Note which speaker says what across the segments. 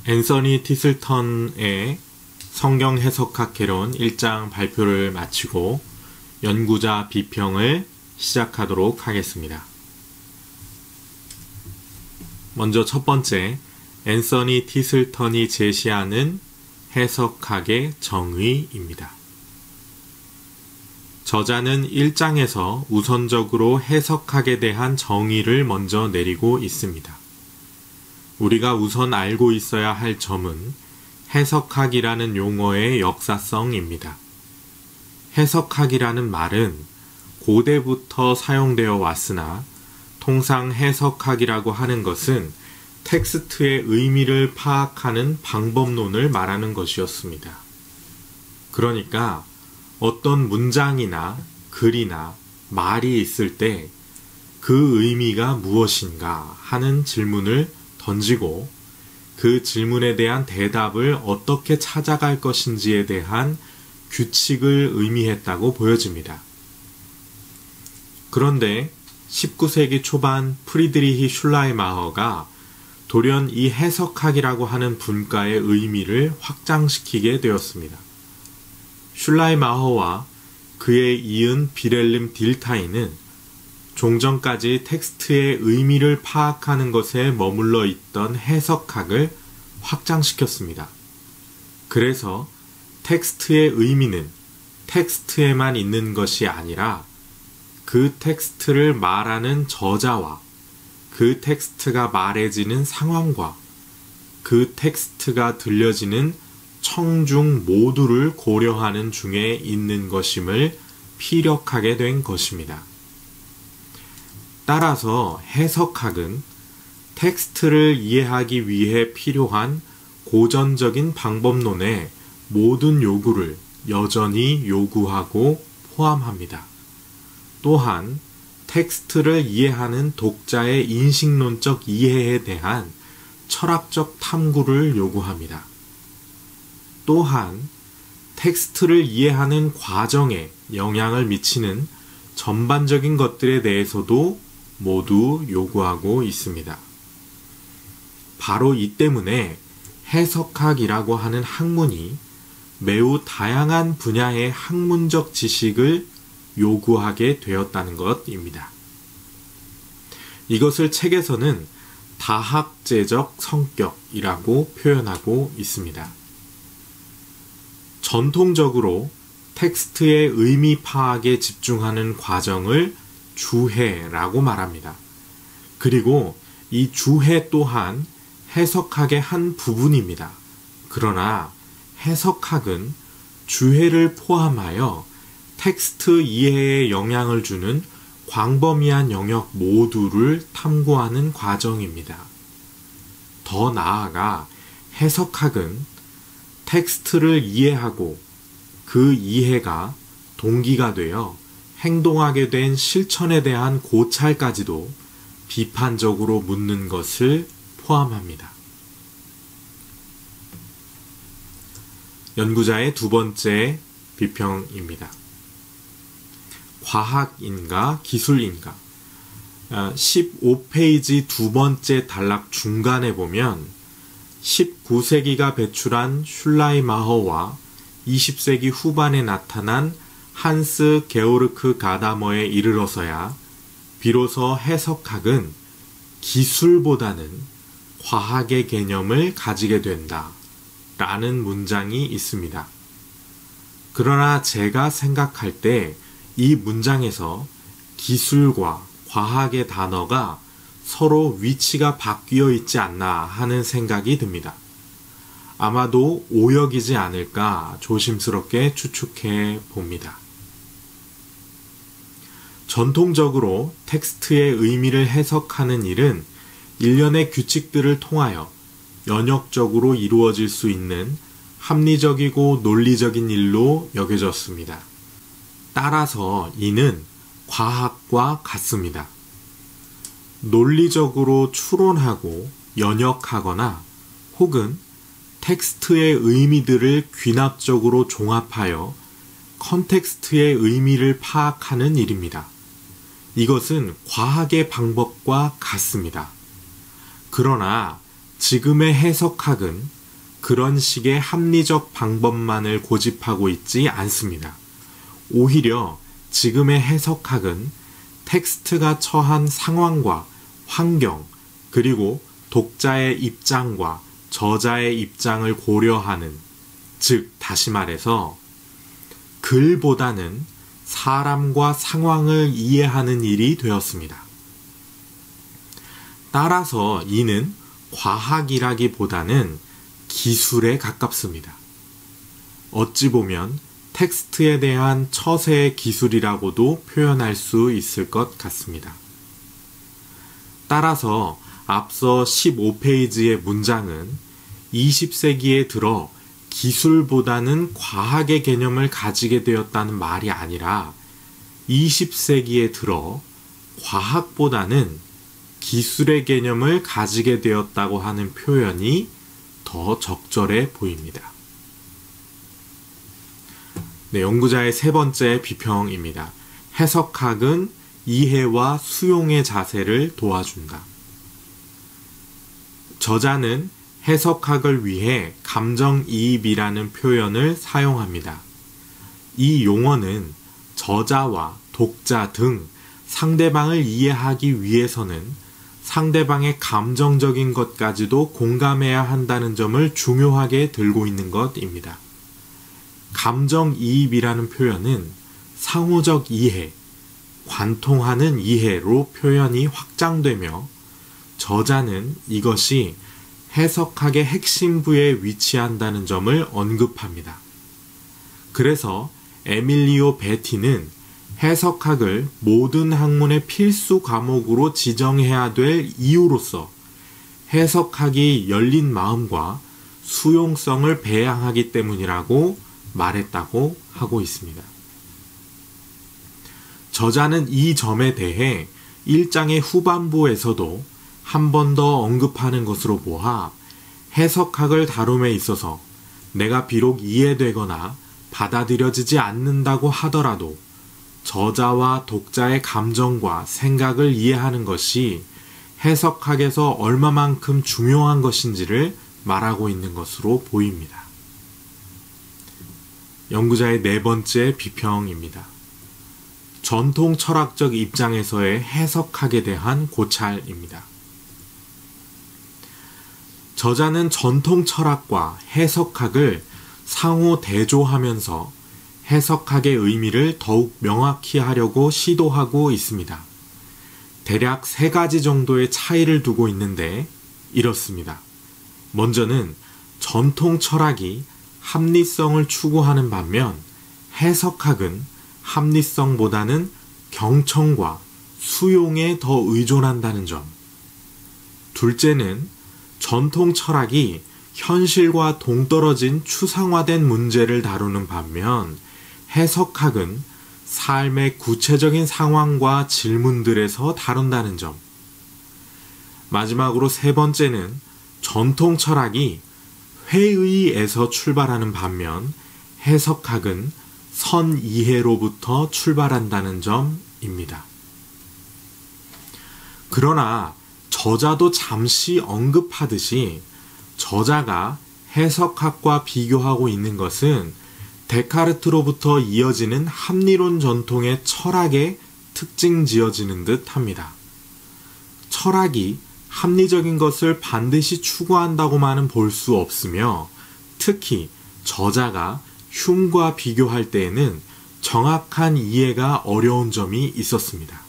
Speaker 1: 앤서니 티슬턴의 성경 해석학 개론 1장 발표를 마치고 연구자 비평을 시작하도록 하겠습니다. 먼저 첫 번째, 앤서니 티슬턴이 제시하는 해석학의 정의입니다. 저자는 1장에서 우선적으로 해석학에 대한 정의를 먼저 내리고 있습니다. 우리가 우선 알고 있어야 할 점은 해석학이라는 용어의 역사성입니다. 해석학이라는 말은 고대부터 사용되어 왔으나 통상 해석학이라고 하는 것은 텍스트의 의미를 파악하는 방법론을 말하는 것이었습니다. 그러니까 어떤 문장이나 글이나 말이 있을 때 그 의미가 무엇인가 하는 질문을 던지고 그 질문에 대한 대답을 어떻게 찾아갈 것인지에 대한 규칙을 의미했다고 보여집니다. 그런데 19세기 초반 프리드리히 슐라이마허가 돌연 이 해석학이라고 하는 분과의 의미를 확장시키게 되었습니다. 슐라이마허와 그에 이은 비렐름 딜타이는 종전까지 텍스트의 의미를 파악하는 것에 머물러 있던 해석학을 확장시켰습니다. 그래서 텍스트의 의미는 텍스트에만 있는 것이 아니라 그 텍스트를 말하는 저자와 그 텍스트가 말해지는 상황과 그 텍스트가 들려지는 청중 모두를 고려하는 중에 있는 것임을 피력하게 된 것입니다. 따라서 해석학은 텍스트를 이해하기 위해 필요한 고전적인 방법론의 모든 요구를 여전히 요구하고 포함합니다. 또한 텍스트를 이해하는 독자의 인식론적 이해에 대한 철학적 탐구를 요구합니다. 또한 텍스트를 이해하는 과정에 영향을 미치는 전반적인 것들에 대해서도 모두 요구하고 있습니다. 바로 이 때문에 해석학이라고 하는 학문이 매우 다양한 분야의 학문적 지식을 요구하게 되었다는 것입니다. 이것을 책에서는 다학제적 성격이라고 표현하고 있습니다. 전통적으로 텍스트의 의미 파악에 집중하는 과정을 주해라고 말합니다. 그리고 이 주해 또한 해석학의 한 부분입니다. 그러나 해석학은 주해를 포함하여 텍스트 이해에 영향을 주는 광범위한 영역 모두를 탐구하는 과정입니다. 더 나아가 해석학은 텍스트를 이해하고 그 이해가 동기가 되어 행동하게 된 실천에 대한 고찰까지도 비판적으로 묻는 것을 포함합니다. 연구자의 두 번째 비평입니다. 과학인가 기술인가? 15페이지 두 번째 단락 중간에 보면 19세기가 배출한 슐라이마허와 20세기 후반에 나타난 한스 게오르크 가다머에 이르러서야 비로소 해석학은 기술보다는 과학의 개념을 가지게 된다 라는 문장이 있습니다. 그러나 제가 생각할 때 이 문장에서 기술과 과학의 단어가 서로 위치가 바뀌어 있지 않나 하는 생각이 듭니다. 아마도 오역이지 않을까 조심스럽게 추측해 봅니다. 전통적으로 텍스트의 의미를 해석하는 일은 일련의 규칙들을 통하여 연역적으로 이루어질 수 있는 합리적이고 논리적인 일로 여겨졌습니다. 따라서 이는 과학과 같습니다. 논리적으로 추론하고 연역하거나 혹은 텍스트의 의미들을 귀납적으로 종합하여 컨텍스트의 의미를 파악하는 일입니다. 이것은 과학의 방법과 같습니다. 그러나 지금의 해석학은 그런 식의 합리적 방법만을 고집하고 있지 않습니다. 오히려 지금의 해석학은 텍스트가 처한 상황과 환경, 그리고 독자의 입장과 저자의 입장을 고려하는, 즉 다시 말해서 글보다는 사람과 상황을 이해하는 일이 되었습니다. 따라서 이는 과학이라기보다는 기술에 가깝습니다. 어찌 보면 텍스트에 대한 처세의 기술이라고도 표현할 수 있을 것 같습니다. 따라서 앞서 15페이지의 문장은 20세기에 들어 기술보다는 과학의 개념을 가지게 되었다는 말이 아니라 20세기에 들어 과학보다는 기술의 개념을 가지게 되었다고 하는 표현이 더 적절해 보입니다. 네, 연구자의 세 번째 비평입니다. 해석학은 이해와 수용의 자세를 도와준다. 저자는 해석학을 위해 감정이입이라는 표현을 사용합니다. 이 용어는 저자와 독자 등 상대방을 이해하기 위해서는 상대방의 감정적인 것까지도 공감해야 한다는 점을 중요하게 들고 있는 것입니다. 감정이입이라는 표현은 상호적 이해, 관통하는 이해로 표현이 확장되며 저자는 이것이 해석학의 핵심부에 위치한다는 점을 언급합니다. 그래서 에밀리오 베티는 해석학을 모든 학문의 필수 과목으로 지정해야 될 이유로서 해석학이 열린 마음과 수용성을 배양하기 때문이라고 말했다고 하고 있습니다. 저자는 이 점에 대해 1장의 후반부에서도 한 번 더 언급하는 것으로 보아 해석학을 다룸에 있어서 내가 비록 이해되거나 받아들여지지 않는다고 하더라도 저자와 독자의 감정과 생각을 이해하는 것이 해석학에서 얼마만큼 중요한 것인지를 말하고 있는 것으로 보입니다. 연구자의 네 번째 비평입니다. 전통 철학적 입장에서의 해석학에 대한 고찰입니다. 저자는 전통 철학과 해석학을 상호 대조하면서 해석학의 의미를 더욱 명확히 하려고 시도하고 있습니다. 대략 세 가지 정도의 차이를 두고 있는데 이렇습니다. 먼저는 전통 철학이 합리성을 추구하는 반면 해석학은 합리성보다는 경청과 수용에 더 의존한다는 점. 둘째는 전통 철학이 현실과 동떨어진 추상화된 문제를 다루는 반면 해석학은 삶의 구체적인 상황과 질문들에서 다룬다는 점. 마지막으로 세 번째는 전통 철학이 회의에서 출발하는 반면 해석학은 선이해로부터 출발한다는 점입니다. 그러나 저자도 잠시 언급하듯이 저자가 해석학과 비교하고 있는 것은 데카르트로부터 이어지는 합리론 전통의 철학에 특징 지어지는 듯 합니다. 철학이 합리적인 것을 반드시 추구한다고만은 볼 수 없으며 특히 저자가 흉과 비교할 때에는 정확한 이해가 어려운 점이 있었습니다.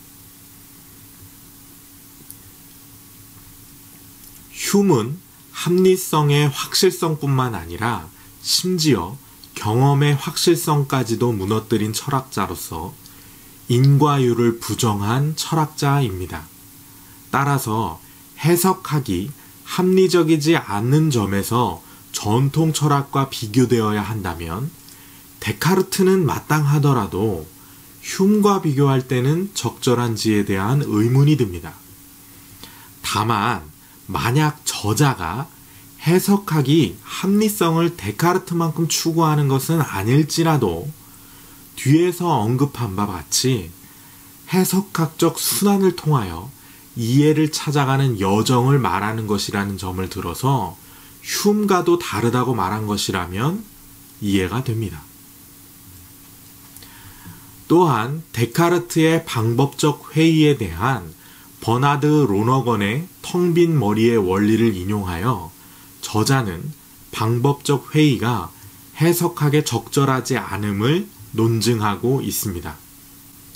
Speaker 1: 흉은 합리성의 확실성뿐만 아니라 심지어 경험의 확실성까지도 무너뜨린 철학자로서 인과율을 부정한 철학자입니다. 따라서 해석학이 합리적이지 않는 점에서 전통 철학과 비교되어야 한다면 데카르트는 마땅하더라도 흉과 비교할 때는 적절한지에 대한 의문이 듭니다. 다만 만약 저자가 해석학이 합리성을 데카르트만큼 추구하는 것은 아닐지라도 뒤에서 언급한 바 같이 해석학적 순환을 통하여 이해를 찾아가는 여정을 말하는 것이라는 점을 들어서 흉과도 다르다고 말한 것이라면 이해가 됩니다. 또한 데카르트의 방법적 회의에 대한 버나드 로너건의 텅 빈 머리의 원리를 인용하여 저자는 방법적 회의가 해석하기 적절하지 않음을 논증하고 있습니다.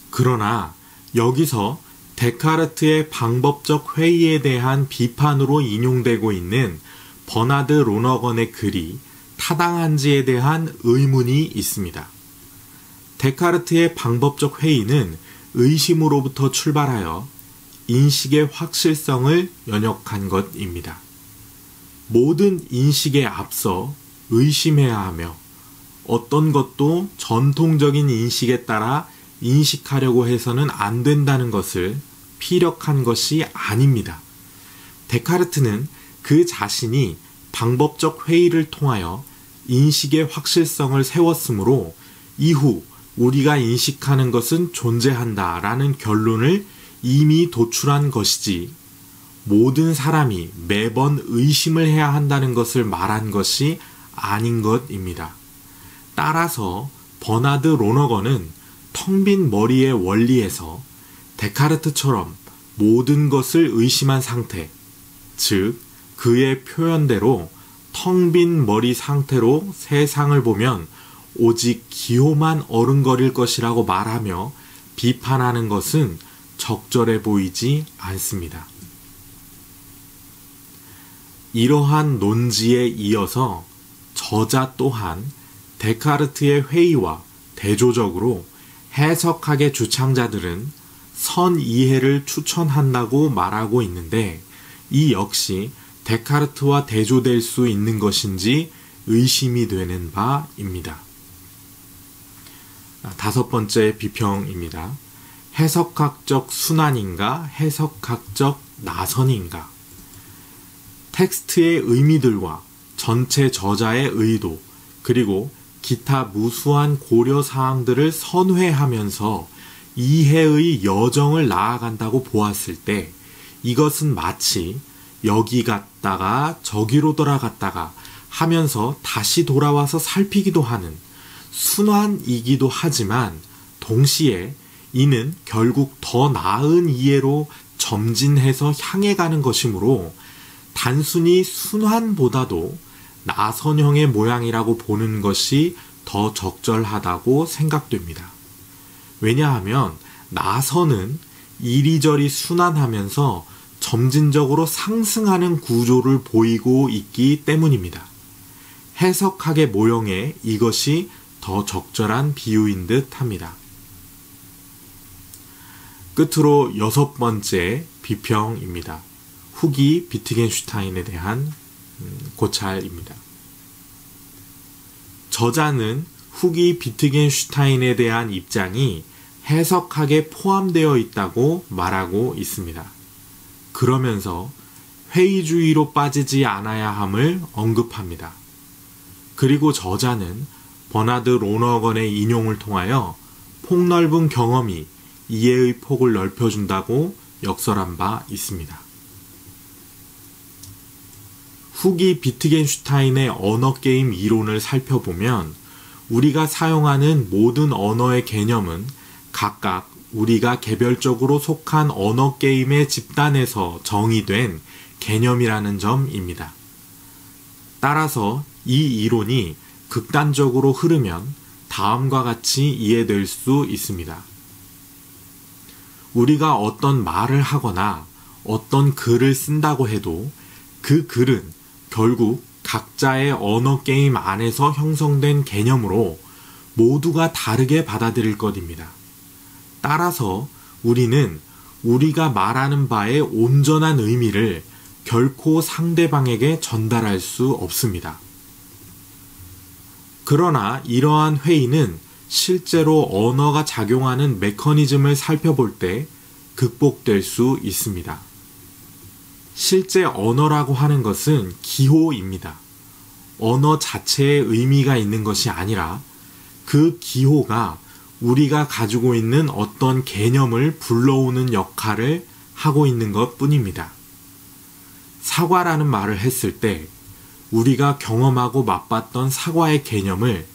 Speaker 1: 그러나 여기서 데카르트의 방법적 회의에 대한 비판으로 인용되고 있는 버나드 로너건의 글이 타당한지에 대한 의문이 있습니다. 데카르트의 방법적 회의는 의심으로부터 출발하여 인식의 확실성을 연역한 것입니다. 모든 인식에 앞서 의심해야 하며 어떤 것도 전통적인 인식에 따라 인식하려고 해서는 안 된다는 것을 피력한 것이 아닙니다. 데카르트는 그 자신이 방법적 회의를 통하여 인식의 확실성을 세웠으므로 이후 우리가 인식하는 것은 존재한다라는 결론을 이미 도출한 것이지 모든 사람이 매번 의심을 해야 한다는 것을 말한 것이 아닌 것입니다. 따라서 버나드 로너건은 텅 빈 머리의 원리에서 데카르트처럼 모든 것을 의심한 상태, 즉 그의 표현대로 텅 빈 머리 상태로 세상을 보면 오직 기호만 어른거릴 것이라고 말하며 비판하는 것은 적절해 보이지 않습니다. 이러한 논지에 이어서 저자 또한 데카르트의 회의와 대조적으로 해석학의 주창자들은 선이해를 추천한다고 말하고 있는데 이 역시 데카르트와 대조될 수 있는 것인지 의심이 되는 바입니다. 다섯 번째 비평입니다. 해석학적 순환인가 해석학적 나선인가. 텍스트의 의미들과 전체 저자의 의도 그리고 기타 무수한 고려사항들을 선회하면서 이해의 여정을 나아간다고 보았을 때 이것은 마치 여기 갔다가 저기로 돌아갔다가 하면서 다시 돌아와서 살피기도 하는 순환이기도 하지만 동시에 이는 결국 더 나은 이해로 점진해서 향해 가는 것이므로 단순히 순환보다도 나선형의 모양이라고 보는 것이 더 적절하다고 생각됩니다. 왜냐하면 나선은 이리저리 순환하면서 점진적으로 상승하는 구조를 보이고 있기 때문입니다. 해석학의 모형에 이것이 더 적절한 비유인 듯 합니다. 끝으로 여섯 번째 비평입니다. 후기 비트겐슈타인에 대한 고찰입니다. 저자는 후기 비트겐슈타인에 대한 입장이 해석학에 포함되어 있다고 말하고 있습니다. 그러면서 회의주의로 빠지지 않아야 함을 언급합니다. 그리고 저자는 버나드 로너건의 인용을 통하여 폭넓은 경험이 이해의 폭을 넓혀준다고 역설한 바 있습니다. 후기 비트겐슈타인의 언어게임 이론을 살펴보면 우리가 사용하는 모든 언어의 개념은 각각 우리가 개별적으로 속한 언어게임의 집단에서 정의된 개념이라는 점입니다. 따라서 이 이론이 극단적으로 흐르면 다음과 같이 이해될 수 있습니다. 우리가 어떤 말을 하거나 어떤 글을 쓴다고 해도 그 글은 결국 각자의 언어 게임 안에서 형성된 개념으로 모두가 다르게 받아들일 것입니다. 따라서 우리는 우리가 말하는 바의 온전한 의미를 결코 상대방에게 전달할 수 없습니다. 그러나 이러한 회의는 실제로 언어가 작용하는 메커니즘을 살펴볼 때 극복될 수 있습니다. 실제 언어라고 하는 것은 기호입니다. 언어 자체에 의미가 있는 것이 아니라 그 기호가 우리가 가지고 있는 어떤 개념을 불러오는 역할을 하고 있는 것 뿐입니다. 사과라는 말을 했을 때 우리가 경험하고 맛봤던 사과의 개념을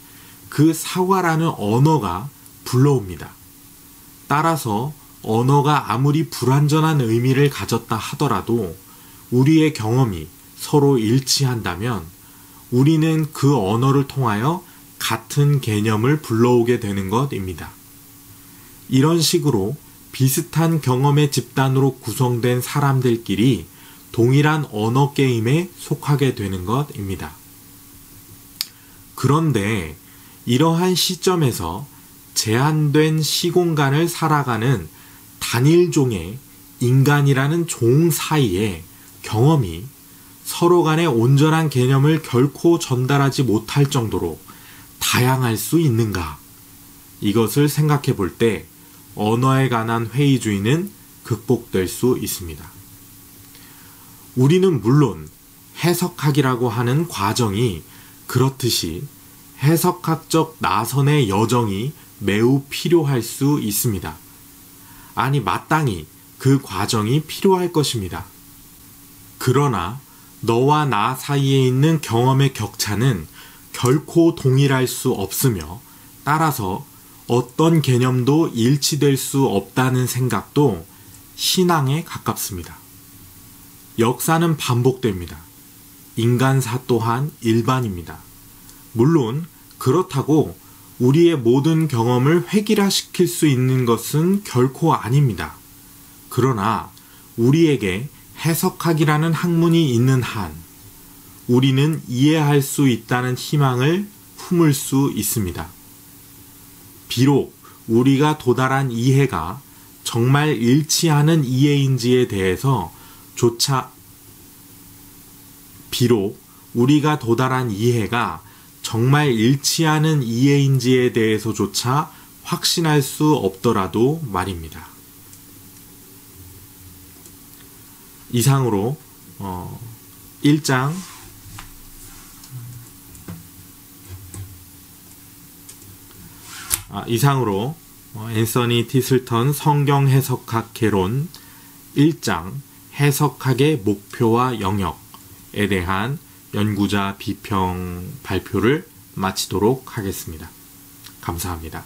Speaker 1: 그 사과라는 언어가 불러옵니다. 따라서 언어가 아무리 불완전한 의미를 가졌다 하더라도 우리의 경험이 서로 일치한다면 우리는 그 언어를 통하여 같은 개념을 불러오게 되는 것입니다. 이런 식으로 비슷한 경험의 집단으로 구성된 사람들끼리 동일한 언어 게임에 속하게 되는 것입니다. 그런데 이러한 시점에서 제한된 시공간을 살아가는 단일종의 인간이라는 종 사이에 경험이 서로 간의 온전한 개념을 결코 전달하지 못할 정도로 다양할 수 있는가? 이것을 생각해 볼 때 언어에 관한 회의주의는 극복될 수 있습니다. 우리는 물론 해석학이라고 하는 과정이 그렇듯이 해석학적 나선의 여정이 매우 필요할 수 있습니다. 아니, 마땅히 그 과정이 필요할 것입니다. 그러나 너와 나 사이에 있는 경험의 격차는 결코 동일할 수 없으며 따라서 어떤 개념도 일치될 수 없다는 생각도 신앙에 가깝습니다. 역사는 반복됩니다. 인간사 또한 일반입니다. 물론 그렇다고 우리의 모든 경험을 획일화시킬 수 있는 것은 결코 아닙니다. 그러나 우리에게 해석학이라는 학문이 있는 한 우리는 이해할 수 있다는 희망을 품을 수 있습니다. 비록 우리가 도달한 이해가 정말 일치하는 이해인지에 대해서 비록 우리가 도달한 이해가 정말 일치하는 이해인지에 대해서조차 확신할 수 없더라도 말입니다. 이상으로 1장 이상으로 앤서니 티슬턴 성경 해석학 개론 1장 해석학의 목표와 영역에 대한 연구자 비평 발표를 마치도록 하겠습니다. 감사합니다.